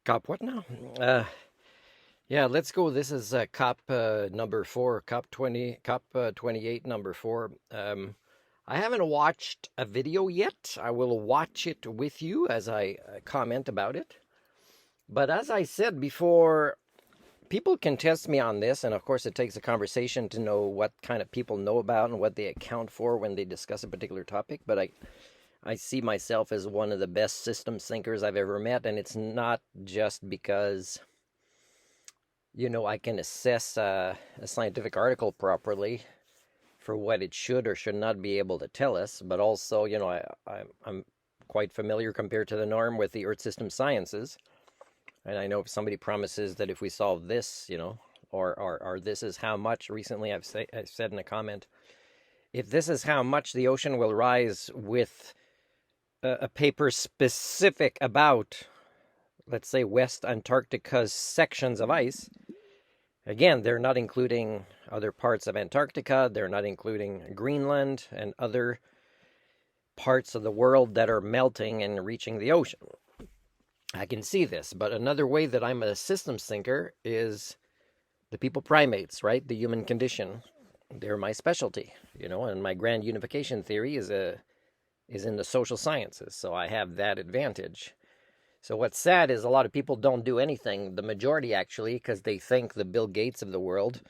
COP what now? Yeah, let's go. This is COP number 4, COP 28 number 4. I haven't watched a video yet. I will watch it with you as I comment about it. But as I said before, people can test me on this, and of course, it takes a conversation to know what kind of people know about and what they account for when they discuss a particular topic. But I see myself as one of the best systems thinkers I've ever met, and it's not just because, I can assess a scientific article properly for what it should or should not be able to tell us, but also, I'm quite familiar compared to the norm with the Earth system sciences. And I know if somebody promises that if we solve this, or this is how much, recently I've said in a comment, if this is how much the ocean will rise with a paper specific about, let's say, West Antarctica's sections of ice. Again, they're not including other parts of Antarctica. They're not including Greenland and other parts of the world that are melting and reaching the ocean. I can see this, but another way that I'm a systems thinker is the people primates, right? The human condition. They're my specialty, and my grand unification theory is in the social sciences, so I have that advantage. So what's sad is a lot of people don't do anything, the majority actually, because they think the Bill Gates of the world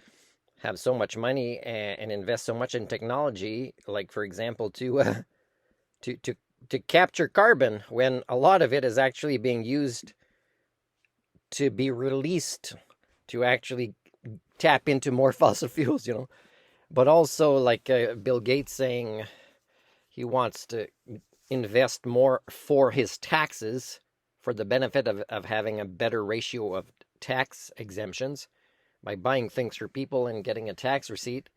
have so much money and invest so much in technology, like, for example, to capture carbon, when a lot of it is actually being used to be released to actually tap into more fossil fuels, But also, like Bill Gates saying he wants to invest more for his taxes for the benefit of having a better ratio of tax exemptions by buying things for people and getting a tax receipt.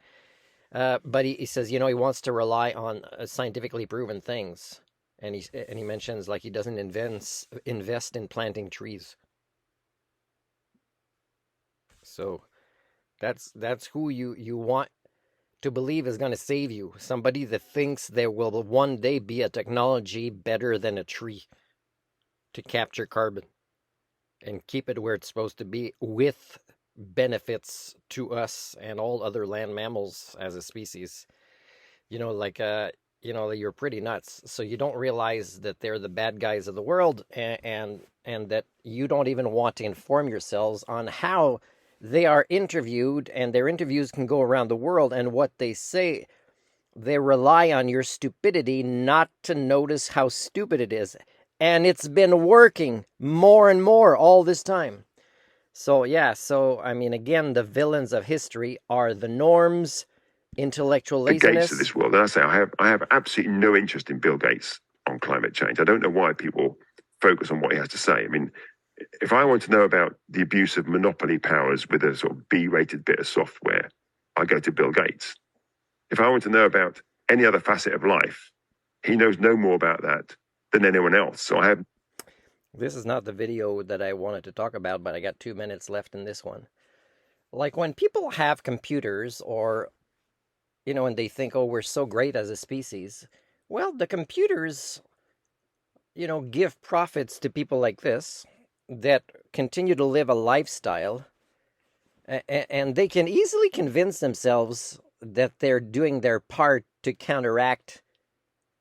But he says, he wants to rely on scientifically proven things. And he mentions, like, he doesn't invest in planting trees. So that's who you want to believe is going to save you. Somebody that thinks there will one day be a technology better than a tree to capture carbon and keep it where it's supposed to be with benefits to us and all other land mammals as a species. You're pretty nuts. So you don't realize that they're the bad guys of the world, and that you don't even want to inform yourselves on how they are interviewed, and their interviews can go around the world, and what they say, they rely on your stupidity not to notice how stupid it is. And it's been working more and more all this time. So, again, the villains of history are the norms, intellectual laziness. The Gates of this world. And I say I have absolutely no interest in Bill Gates on climate change. I don't know why people focus on what he has to say. I mean, if I want to know about the abuse of monopoly powers with a sort of B-rated bit of software, I go to Bill Gates. If I want to know about any other facet of life, he knows no more about that than anyone else. So I have... This is not the video that I wanted to talk about, but I got 2 minutes left in this one. Like, when people have computers, or, and they think, oh, we're so great as a species, well, the computers, give profits to people like this that continue to live a lifestyle, and they can easily convince themselves that they're doing their part to counteract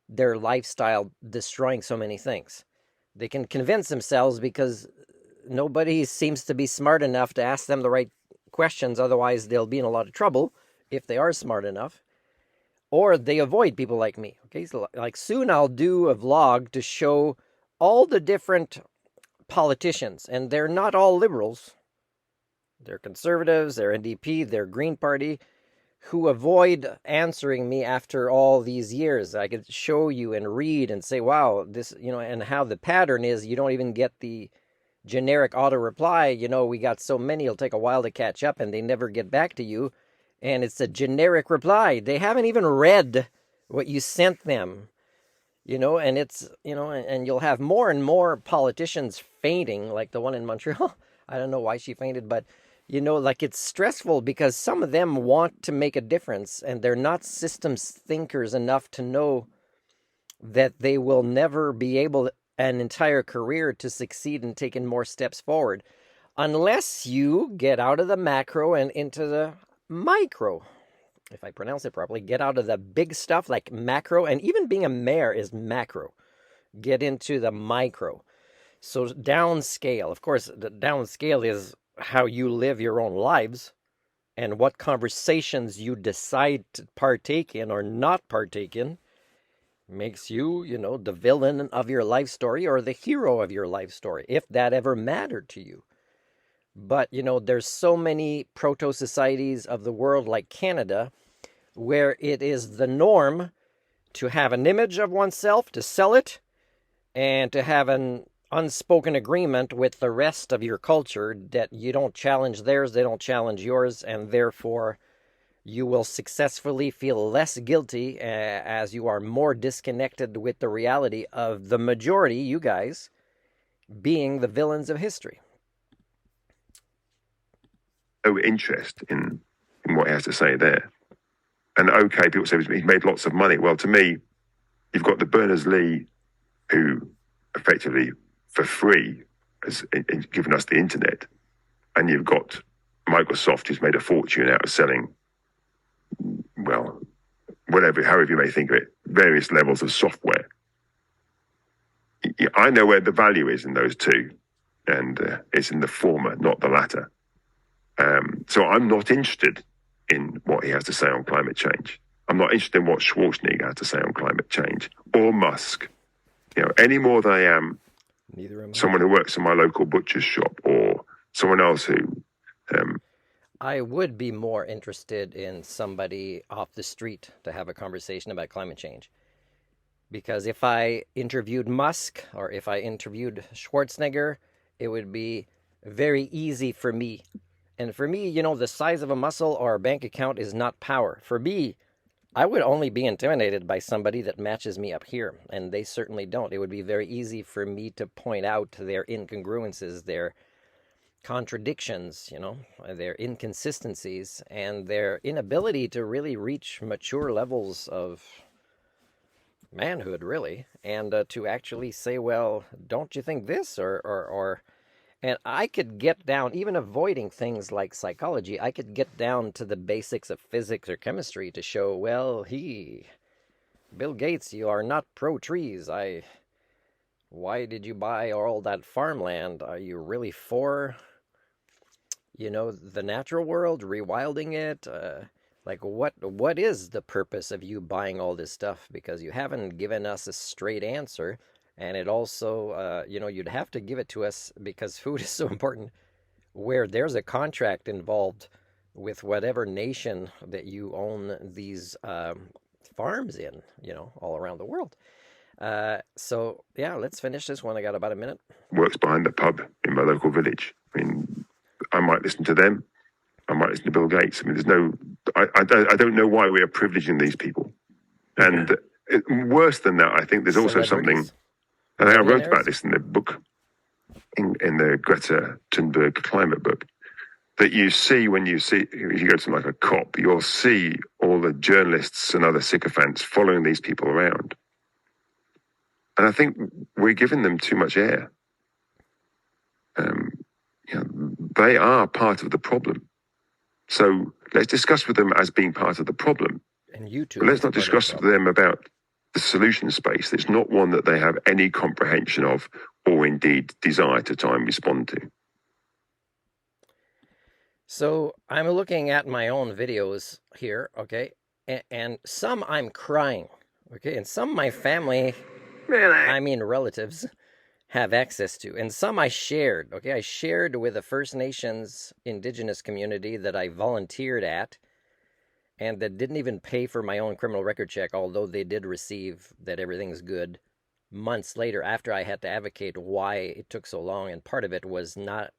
their lifestyle destroying so many things. They can convince themselves because nobody seems to be smart enough to ask them the right questions. Otherwise, they'll be in a lot of trouble if they are smart enough. Or they avoid people like me. Okay, so like soon I'll do a vlog to show all the different politicians, and they're not all liberals. They're conservatives, they're NDP, they're Green Party, who avoid answering me after all these years. I could show you and read and say, wow, this, and how the pattern is, you don't even get the generic auto reply, we got so many, it'll take a while to catch up, and they never get back to you. And it's a generic reply. They haven't even read what you sent them, and it's, and you'll have more and more politicians fainting, like the one in Montreal. I don't know why she fainted, but like, it's stressful because some of them want to make a difference, and they're not systems thinkers enough to know that they will never be able an entire career to succeed in taking more steps forward unless you get out of the macro and into the micro. If I pronounce it properly, get out of the big stuff like macro, and even being a mayor is macro. Get into the micro. So downscale. Of course, the downscale is how you live your own lives and what conversations you decide to partake in or not partake in makes you, the villain of your life story or the hero of your life story, if that ever mattered to you. But, there's so many proto-societies of the world like Canada where it is the norm to have an image of oneself, to sell it, and to have an unspoken agreement with the rest of your culture that you don't challenge theirs, they don't challenge yours, and therefore you will successfully feel less guilty as you are more disconnected with the reality of the majority, you guys, being the villains of history. No interest in what he has to say there. And okay, people say he's made lots of money. Well, to me, you've got the Berners-Lee who effectively for free has given us the internet. And you've got Microsoft who's made a fortune out of selling, well, however you may think of it, various levels of software. I know where the value is in those two, and it's in the former, not the latter. So I'm not interested in what he has to say on climate change. I'm not interested in what Schwarzenegger has to say on climate change or Musk, any more than I am someone who works in my local butcher's shop or someone else who... I would be more interested in somebody off the street to have a conversation about climate change. Because if I interviewed Musk or if I interviewed Schwarzenegger, it would be very easy for me. And for me, the size of a muscle or a bank account is not power. For me, I would only be intimidated by somebody that matches me up here, and they certainly don't. It would be very easy for me to point out their incongruences, their contradictions, their inconsistencies, and their inability to really reach mature levels of manhood, really, and to actually say, well, don't you think this, or and I could get down, even avoiding things like psychology, I could get down to the basics of physics or chemistry to show, well, Bill Gates, you are not pro-trees. Why did you buy all that farmland? Are you really for, the natural world, rewilding it? Like, what is the purpose of you buying all this stuff? Because you haven't given us a straight answer. And it also, you'd have to give it to us because food is so important, where there's a contract involved with whatever nation that you own these farms in, all around the world. So, yeah, let's finish this one. I got about a minute. Works behind the pub in my local village. I mean, I might listen to them. I might listen to Bill Gates. I mean, I don't know why we are privileging these people. And worse than that, I think there's also something... I think I wrote about this in the book, in the Greta Thunberg climate book, that you see if you go to like a COP, you'll see all the journalists and other sycophants following these people around. And I think we're giving them too much air. They are part of the problem. So let's discuss with them as being part of the problem. And you too. But let's not discuss with them about the solution space. It's not one that they have any comprehension of or indeed desire to try and respond to. So I'm looking at my own videos here, okay? And some I'm crying, okay? And some my family, relatives, have access to. And some I shared, okay? I shared with a First Nations indigenous community that I volunteered at, and that didn't even pay for my own criminal record check, although they did receive that everything's good months later after I had to advocate why it took so long. And part of it was not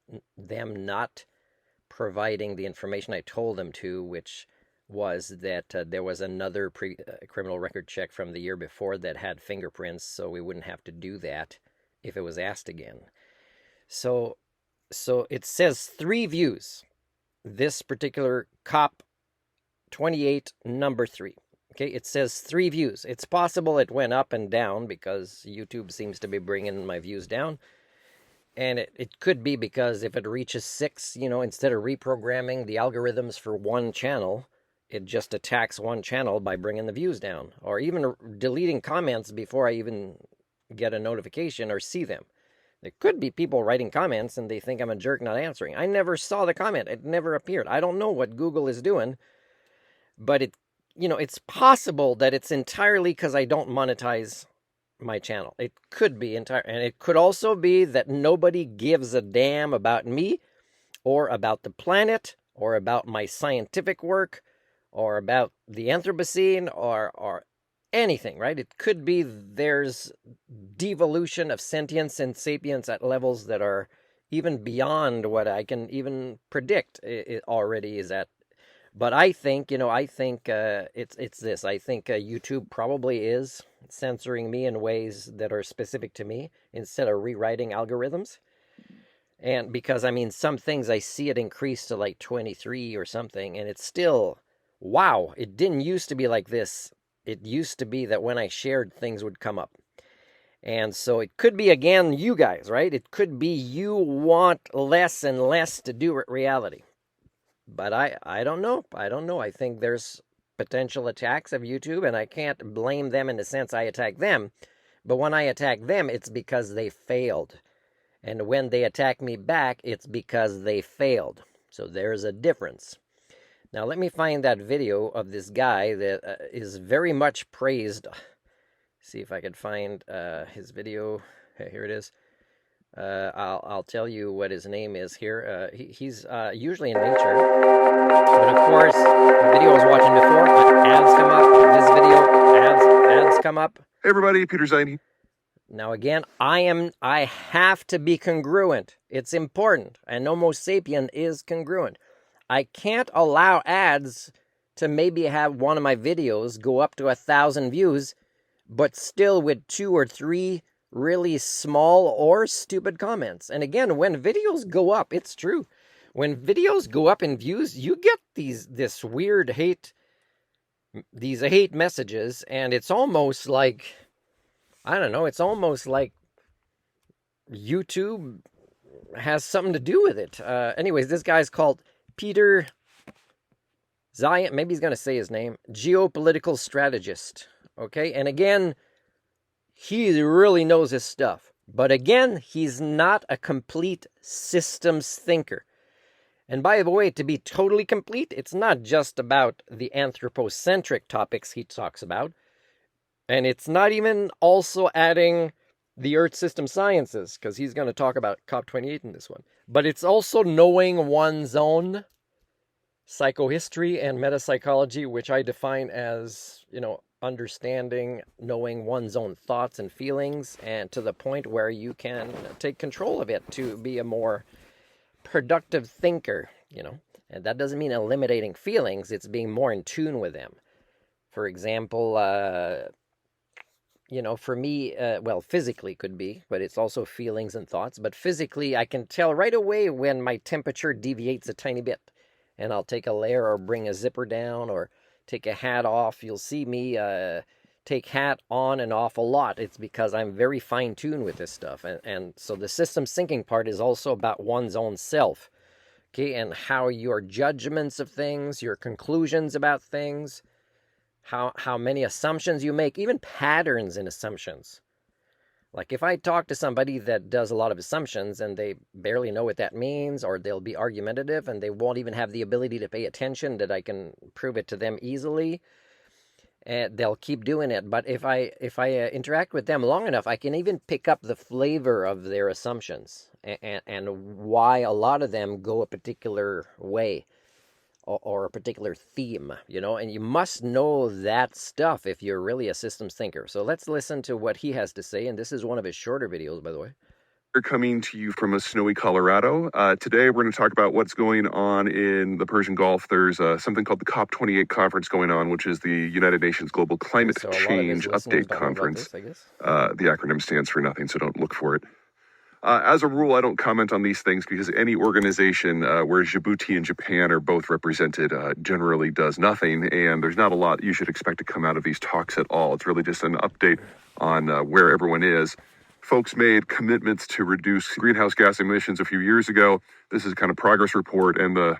providing the information I told them to, which was that there was another criminal record check from the year before that had fingerprints, so we wouldn't have to do that if it was asked again. So it says 3 views. This particular COP28 number 3. Okay, it says 3 views. It's possible it went up and down because YouTube seems to be bringing my views down. And it could be because if it reaches 6, instead of reprogramming the algorithms for one channel, it just attacks one channel by bringing the views down, or even deleting comments before I even get a notification or see them. There could be people writing comments and they think I'm a jerk not answering. I never saw the comment. It never appeared. I don't know what Google is doing, but it's possible that it's entirely because I don't monetize my channel. It could be entire, and it could also be that nobody gives a damn about me or about the planet or about my scientific work or about the Anthropocene or anything, right? It could be there's devolution of sentience and sapience at levels that are even beyond what I can even predict. It already is at. But I think, it's this. I think YouTube probably is censoring me in ways that are specific to me instead of rewriting algorithms. And because, I mean, some things I see it increase to like 23 or something, and it's still, wow, it didn't used to be like this. It used to be that when I shared, things would come up. And so it could be, again, you guys, right? It could be you want less and less to do with reality. But I don't know. I don't know. I think there's potential attacks of YouTube, and I can't blame them in the sense I attack them. But when I attack them, it's because they failed. And when they attack me back, it's because they failed. So there's a difference. Now, let me find that video of this guy that is very much praised. See if I can find his video. Here it is. I'll tell you what his name is here. He's usually in nature, but of course, the video I was watching before, ads come up. This video, ads come up. Hey everybody, Peter Zeihan. Now again, I have to be congruent. It's important, and Homo sapien is congruent. I can't allow ads to maybe have one of my videos go up to 1,000 views, but still with 2 or 3 really small or stupid comments. And again, when videos go up, it's true. When videos go up in views, you get this weird hate messages, and it's almost like, I don't know, it's almost like YouTube has something to do with it. Anyways, this guy's called Peter Zeihan, maybe he's going to say his name, geopolitical strategist. Okay, and again, he really knows his stuff. But again, he's not a complete systems thinker. And by the way, to be totally complete, it's not just about the anthropocentric topics he talks about. And it's not even also adding the Earth system sciences, because he's going to talk about COP28 in this one. But it's also knowing one's own psychohistory and metapsychology, which I define as, understanding, knowing one's own thoughts and feelings, and to the point where you can take control of it to be a more productive thinker, And that doesn't mean eliminating feelings, it's being more in tune with them. For example, for me, physically could be, but it's also feelings and thoughts. But physically, I can tell right away when my temperature deviates a tiny bit. And I'll take a layer or bring a zipper down or take a hat off. You'll see me take hat on and off a lot. It's because I'm very fine-tuned with this stuff. And so the systems thinking part is also about one's own self. Okay, and how your judgments of things, your conclusions about things, how many assumptions you make, even patterns in assumptions. Like if I talk to somebody that does a lot of assumptions and they barely know what that means, or they'll be argumentative and they won't even have the ability to pay attention that I can prove it to them easily, and they'll keep doing it. But if I interact with them long enough, I can even pick up the flavor of their assumptions and why a lot of them go a particular way. Or a particular theme, and you must know that stuff if you're really a systems thinker. So let's listen to what he has to say, and this is one of his shorter videos, by the way. We're coming to you from a snowy Colorado. Today we're going to talk about what's going on in the Persian Gulf. There's something called the COP28 conference going on, which is the United Nations Global Climate Change Update Conference. The acronym stands for nothing, so don't look for it. As a rule, I don't comment on these things because any organization where Djibouti and Japan are both represented generally does nothing, and there's not a lot you should expect to come out of these talks at all. It's really just an update on where everyone is. Folks made commitments to reduce greenhouse gas emissions a few years ago. This is kind of progress report, and the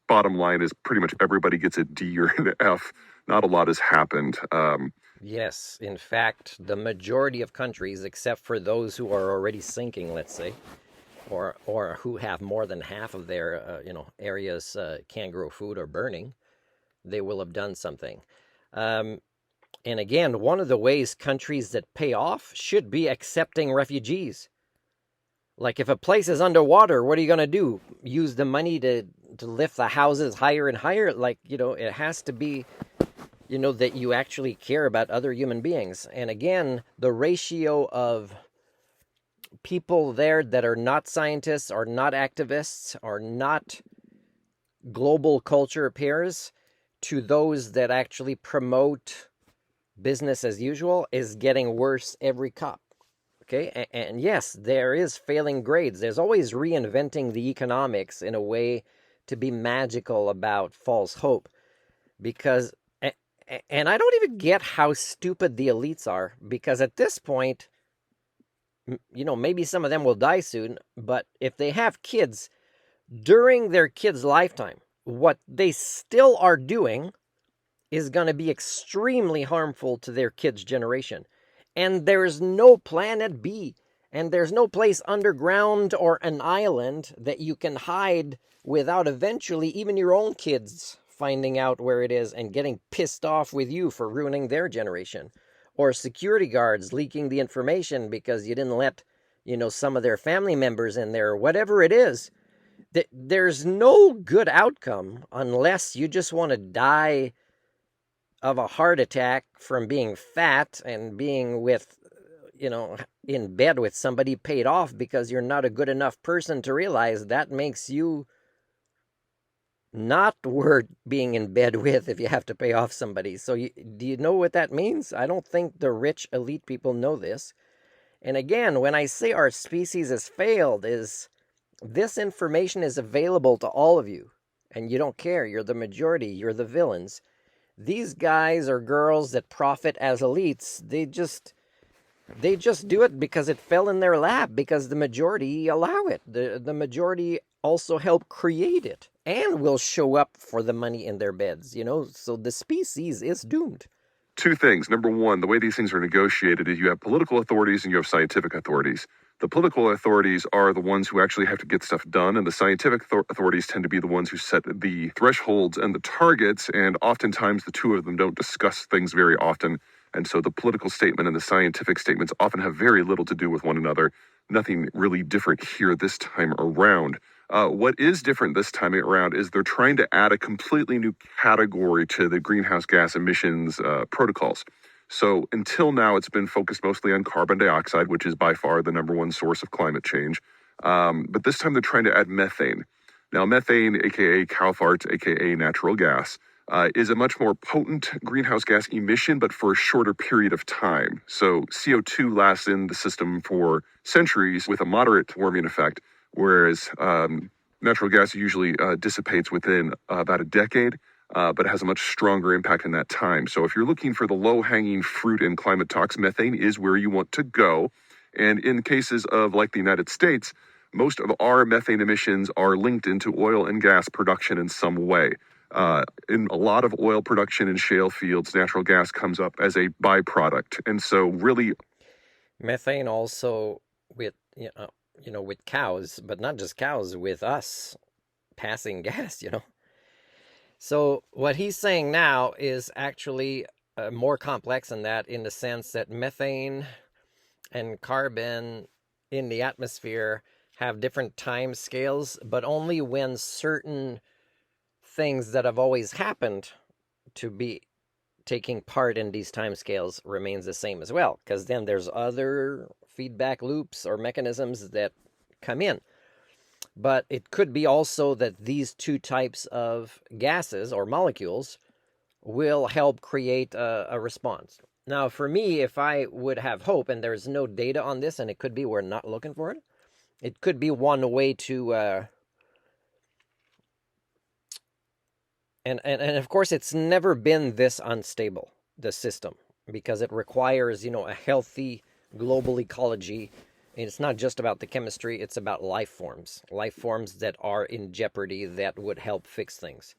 bottom line is pretty much everybody gets a D or an F. Not a lot has happened. Yes, in fact, the majority of countries, except for those who are already sinking, let's say, or who have more than half of their areas can't grow food or burning, they will have done something. And again, one of the ways countries that pay off should be accepting refugees. Like if a place is underwater, what are you going to do? Use the money to lift the houses higher and higher? Like, it has to be, that you actually care about other human beings. And again, the ratio of people there that are not scientists, are not activists, are not global culture peers to those that actually promote business as usual is getting worse every COP. Okay, and yes, there is failing grades. There's always reinventing the economics in a way to be magical about false hope. Because, and I don't even get how stupid the elites are, because at this point, maybe some of them will die soon, but if they have kids, during their kids' lifetime, what they still are doing is going to be extremely harmful to their kids' generation. And there's no planet B, and there's no place underground or an island that you can hide without eventually even your own kids finding out where it is and getting pissed off with you for ruining their generation. Or security guards leaking the information because you didn't let, some of their family members in there, or whatever it is. There's no good outcome unless you just want to die of a heart attack from being fat and being with, in bed with somebody paid off because you're not a good enough person to realize that makes you not worth being in bed with if you have to pay off somebody. So do you know what that means? I don't think the rich elite people know this. And again, when I say our species has failed, is this information is available to all of you, and you don't care. You're the majority. You're the villains. These guys or girls that profit as elites, they just do it because it fell in their lap, because the majority allow it. The majority also help create it and will show up for the money in their beds, so the species is doomed. Two things. Number one, the way these things are negotiated is you have political authorities and you have scientific authorities. The political authorities are the ones who actually have to get stuff done, and the scientific authorities tend to be the ones who set the thresholds and the targets, and oftentimes the two of them don't discuss things very often. And so the political statement and the scientific statements often have very little to do with one another. Nothing really different here this time around. What is different this time around is they're trying to add a completely new category to the greenhouse gas emissions protocols. So until now, it's been focused mostly on carbon dioxide, which is by far the number one source of climate change. But this time they're trying to add methane. Now, methane, aka cow farts, aka natural gas, is a much more potent greenhouse gas emission, but for a shorter period of time. So CO2 lasts in the system for centuries with a moderate warming effect, whereas natural gas usually dissipates within about a decade, but has a much stronger impact in that time. So if you're looking for the low-hanging fruit in climate talks, methane is where you want to go. And in cases of, like the United States, most of our methane emissions are linked into oil and gas production in some way. In a lot of oil production in shale fields, natural gas comes up as a byproduct. And so really... Methane also with, with cows, but not just cows, with us passing gas, So what he's saying now is actually more complex than that, in the sense that methane and carbon in the atmosphere have different time scales, but only when certain things that have always happened to be taking part in these time scales remains the same as well, because then there's other feedback loops or mechanisms that come in. But it could be also that these two types of gases or molecules will help create a response. Now, for me, if I would have hope, and there's no data on this, and it could be we're not looking for it, It could be one way to, and of course, it's never been this unstable, the system, because it requires, a healthy global ecology. And it's not just about the chemistry, it's about life forms that are in jeopardy that would help fix things.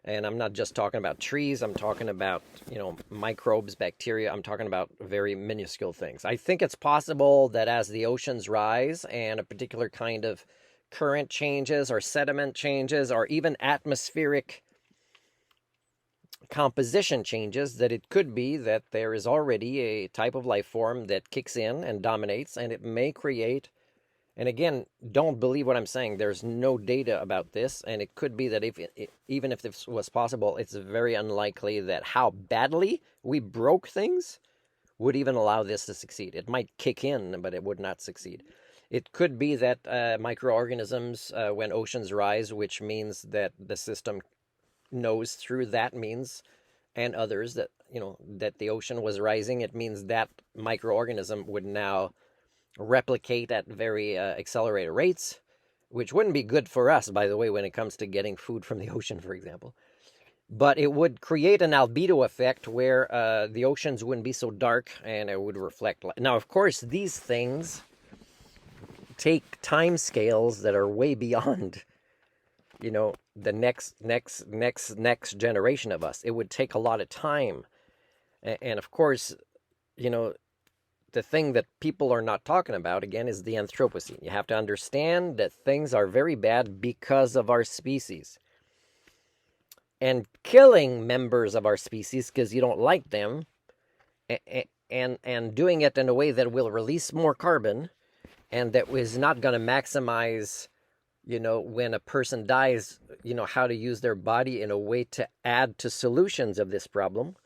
And I'm not just talking about trees, I'm talking about, microbes, bacteria, I'm talking about very minuscule things. I think it's possible that as the oceans rise and a particular kind of current changes or sediment changes or even atmospheric composition changes, that it could be that there is already a type of life form that kicks in and dominates, and it may create. And again, don't believe what I'm saying. There's no data about this, and it could be that even if this was possible, it's very unlikely that how badly we broke things would even allow this to succeed. It might kick in, but it would not succeed. It could be that microorganisms, when oceans rise, which means that the system knows through that means and others that, that the ocean was rising, it means that microorganism would now replicate at very accelerated rates, which wouldn't be good for us, by the way, when it comes to getting food from the ocean, for example. But it would create an albedo effect where the oceans wouldn't be so dark and it would reflect. Now, of course, these things take time scales that are way beyond, the next generation of us. It would take a lot of time. And of course, the thing that people are not talking about, again, is the Anthropocene. You have to understand that things are very bad because of our species. And killing members of our species because you don't like them, and doing it in a way that will release more carbon, and that is not going to maximize, when a person dies, how to use their body in a way to add to solutions of this problem.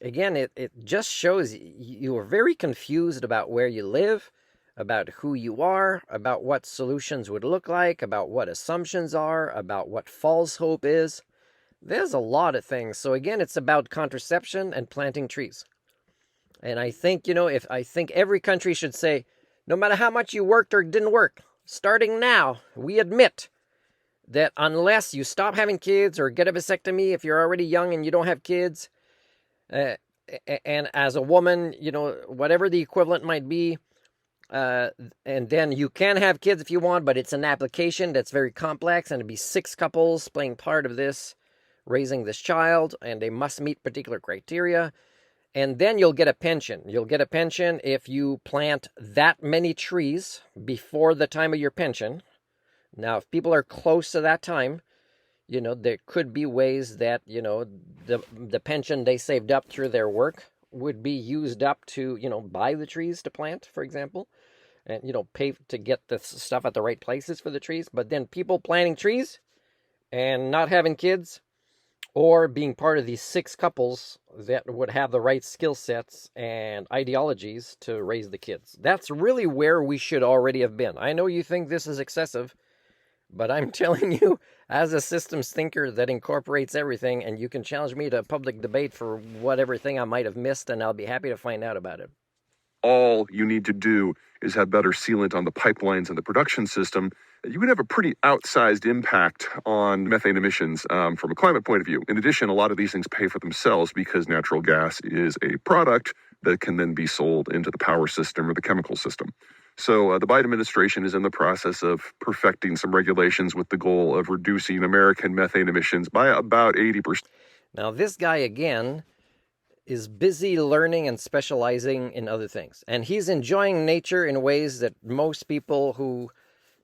Again, it just shows you are very confused about where you live, about who you are, about what solutions would look like, about what assumptions are, about what false hope is. There's a lot of things. So again, it's about contraception and planting trees. And I think, I think every country should say, no matter how much you worked or didn't work, starting now, we admit that unless you stop having kids or get a vasectomy if you're already young and you don't have kids, and as a woman, whatever the equivalent might be, and then you can have kids if you want, but it's an application that's very complex, and it'd be 6 couples playing part of this, raising this child, and they must meet particular criteria, and then you'll get a pension. You'll get a pension if you plant that many trees before the time of your pension. Now, if people are close to that time, there could be ways that, the pension they saved up through their work would be used up to, buy the trees to plant, for example, and, pay to get the stuff at the right places for the trees. But then people planting trees and not having kids, or being part of these 6 couples that would have the right skill sets and ideologies to raise the kids. That's really where we should already have been. I know you think this is excessive, but I'm telling you, as a systems thinker that incorporates everything, and you can challenge me to a public debate for whatever thing I might have missed, and I'll be happy to find out about it. All you need to do is have better sealant on the pipelines and the production system. You can have a pretty outsized impact on methane emissions from a climate point of view. In addition, a lot of these things pay for themselves because natural gas is a product that can then be sold into the power system or the chemical system. So the Biden administration is in the process of perfecting some regulations with the goal of reducing American methane emissions by about 80%. Now, this guy, again, is busy learning and specializing in other things. And he's enjoying nature in ways that most people who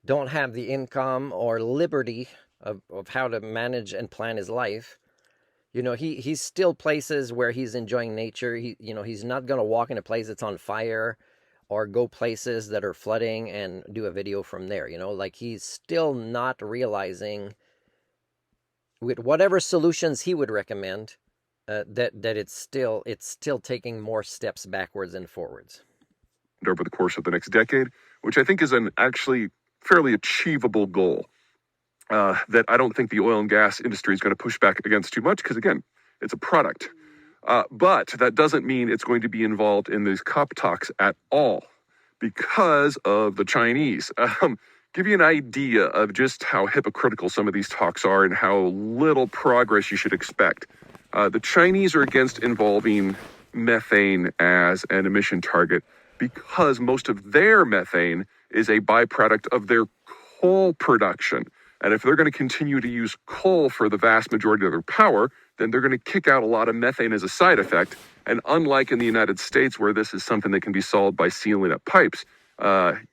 don't have the income or liberty of how to manage and plan his life, he's still places where he's enjoying nature. He's not going to walk in a place that's on fire or go places that are flooding and do a video from there. He's still not realizing, with whatever solutions he would recommend, that it's still taking more steps backwards and forwards over the course of the next decade, which I think is an actually fairly achievable goal that I don't think the oil and gas industry is going to push back against too much because, again, it's a product. But that doesn't mean it's going to be involved in these COP talks at all, because of the Chinese. Give you an idea of just how hypocritical some of these talks are and how little progress you should expect. The Chinese are against involving methane as an emission target because most of their methane is a byproduct of their coal production. And if they're going to continue to use coal for the vast majority of their power, then they're going to kick out a lot of methane as a side effect. And unlike in the United States, where this is something that can be solved by sealing up pipes,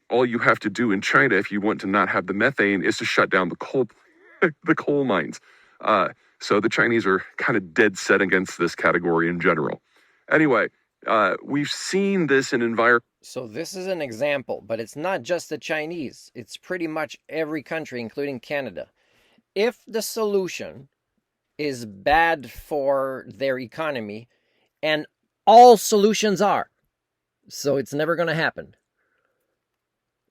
all you have to do in China, if you want to not have the methane, is to shut down the coal mines. So the Chinese are kind of dead set against this category in general. Anyway, we've seen this in environment. So this is an example, but it's not just the Chinese. It's pretty much every country, including Canada. If the solution is bad for their economy, and all solutions are, so it's never going to happen,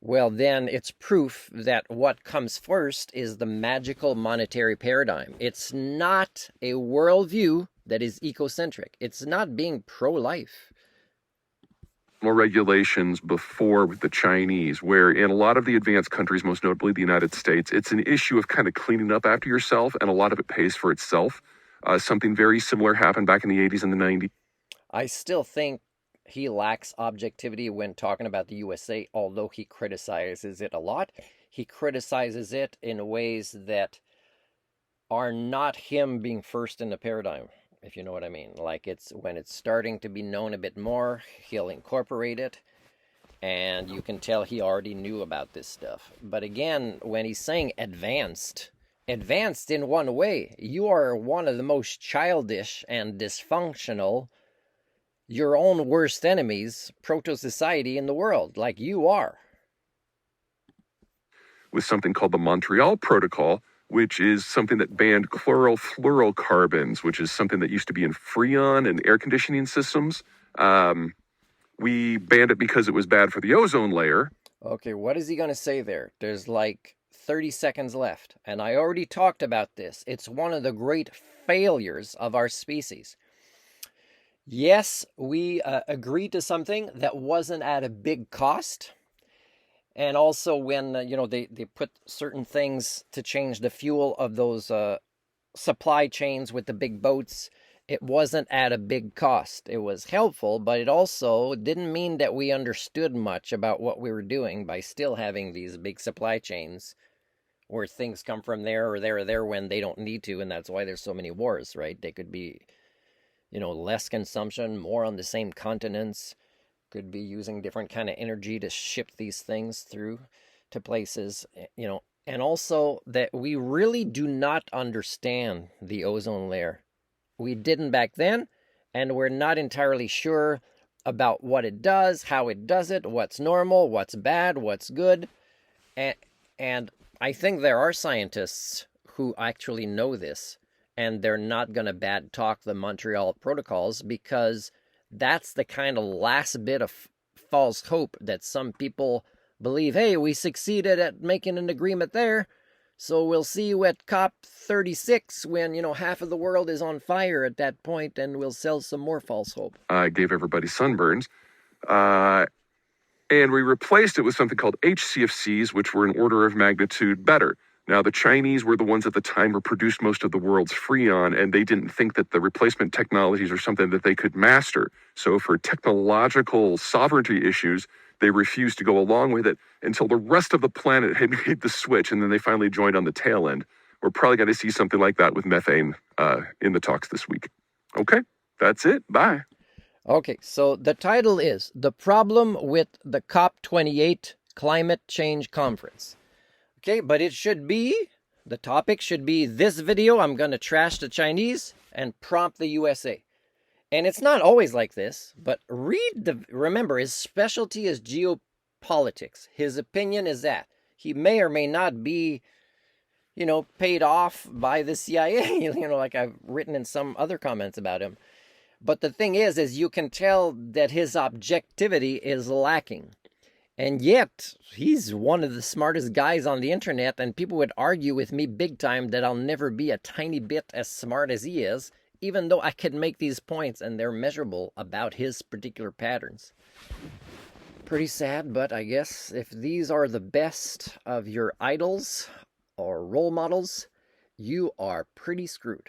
well, then it's proof that what comes first is the magical monetary paradigm. It's not a worldview that is ecocentric. It's not being pro-life. More regulations before with the Chinese, where in a lot of the advanced countries, most notably the United States, it's an issue of kind of cleaning up after yourself, and a lot of it pays for itself. Something very similar happened back in the 80s and the 90s. I still think he lacks objectivity when talking about the USA, although he criticizes it a lot. He criticizes it in ways that are not him being first in the paradigm, if you know what I mean. Like, it's when it's starting to be known a bit more, he'll incorporate it, and you can tell he already knew about this stuff. But again, when he's saying advanced in one way, you are one of the most childish and dysfunctional, your own worst enemies, proto-society in the world, like you are. With something called the Montreal Protocol, which is something that banned chlorofluorocarbons, which is something that used to be in Freon and air conditioning systems. We banned it because it was bad for the ozone layer. Okay, what is he going to say there? There's like 30 seconds left, and I already talked about this. It's one of the great failures of our species. Yes, we agreed to something that wasn't at a big cost. And also when, they put certain things to change the fuel of those supply chains with the big boats, it wasn't at a big cost. It was helpful, but it also didn't mean that we understood much about what we were doing by still having these big supply chains where things come from there or there when they don't need to, and that's why there's so many wars, right? They could be, less consumption, more on the same continents, could be using different kind of energy to ship these things through to places, and also that we really do not understand the ozone layer. We didn't back then, and we're not entirely sure about what it does, how it does it, what's normal, what's bad, what's good, and I think there are scientists who actually know this, and they're not going to bad talk the Montreal protocols because that's the kind of last bit of false hope that some people believe. Hey, we succeeded at making an agreement there, so we'll see you at COP26 when, half of the world is on fire at that point, and we'll sell some more false hope. Gave everybody sunburns. And we replaced it with something called HCFCs, which were an order of magnitude better. Now, the Chinese were the ones at the time who produced most of the world's Freon, and they didn't think that the replacement technologies are something that they could master. So for technological sovereignty issues, they refused to go along with it until the rest of the planet had made the switch, and then they finally joined on the tail end. We're probably going to see something like that with methane in the talks this week. Okay, that's it. Bye. Okay, so the title is The Problem with the COP28 Climate Change Conference. Okay, but the topic should be this video, I'm going to trash the Chinese and prompt the USA. And it's not always like this, but remember, his specialty is geopolitics. His opinion is that. He may or may not be, paid off by the CIA, like I've written in some other comments about him. But the thing is you can tell that his objectivity is lacking. And yet, he's one of the smartest guys on the internet, and people would argue with me big time that I'll never be a tiny bit as smart as he is, even though I could make these points and they're measurable about his particular patterns. Pretty sad, but I guess if these are the best of your idols or role models, you are pretty screwed.